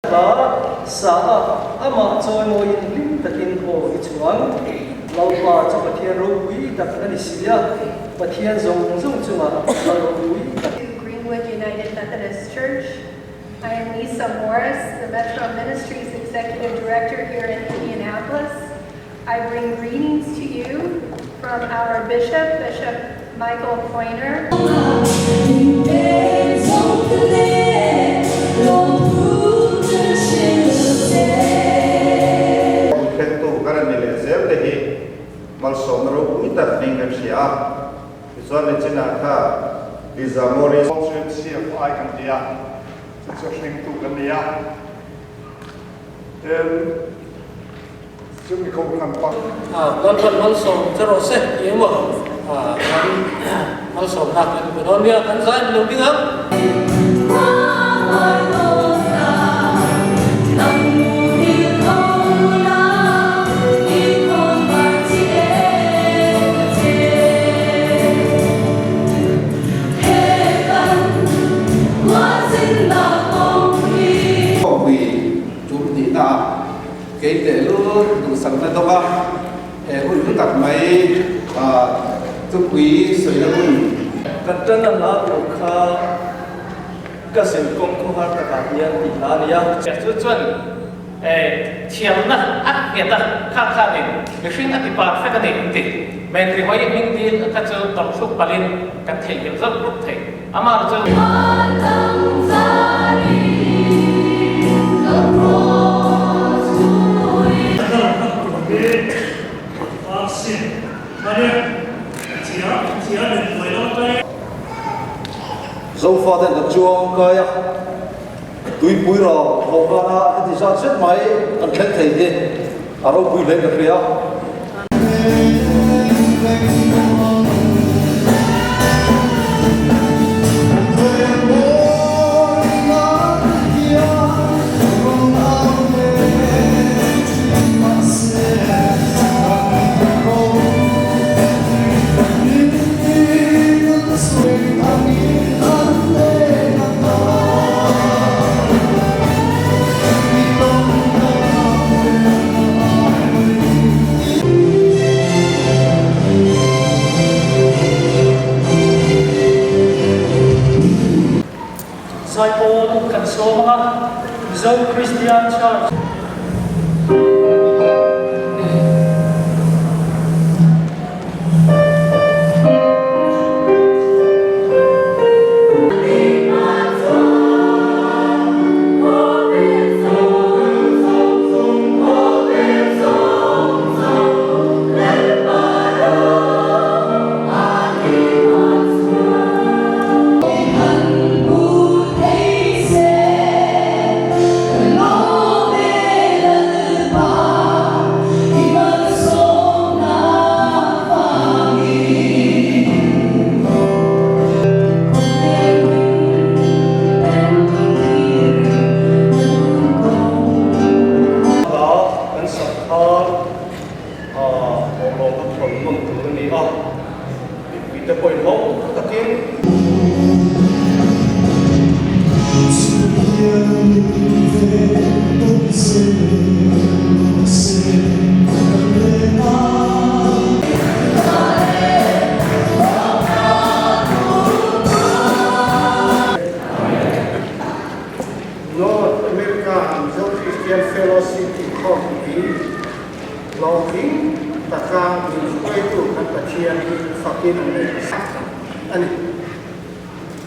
Ba sa ama choi mo in lim takin ho ichuang laupa cha pathian ro wi tak na sia pathian zong chunga ro wi Greenwood United Methodist Church. I am Lisa Morris, the Metro Ministries Executive Director here in Indianapolis. I bring greetings to you from our Bishop, Bishop Michael Pointer. Con mal sống cho rồi sẽ kiếm một mal sống đặc biệt của đón bia khán giả nhiều tiếng lắm. Cái để luôn đủ sẵn là đâu ba để luôn cứ tập mấy giúp quý sợi là luôn cái chân là nó được cái sự công cụ hóa tất cả những gì là nia Sẽ chuẩn thiam na ác nghiệp ta khác khác này cái sinh ác thì bạn phải cái này thì mình thì hỏi những gì các chỗ tập trung balin các thầy hiểu rất lúc thầy ama chỗ dâu pha tên là chuông coi à túi bụi rồi hậu ca na thì sao chết máy ăn khét thầy đi à đâu bụi lên được kia sai po kan so mga Zone Christian Church. North America Zone Christian Fellowship in Coffee, Loving, Taka, Minqueto, Katachian, Fakin, and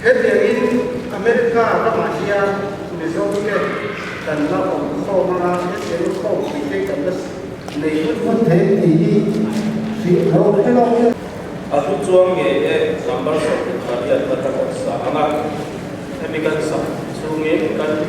in America, Ramasia, Mizonia, and now Koma, and Koma, we take a list. They would take the hello. Aku chuang ye number so kharia tata sa anak emikan sa sungi kan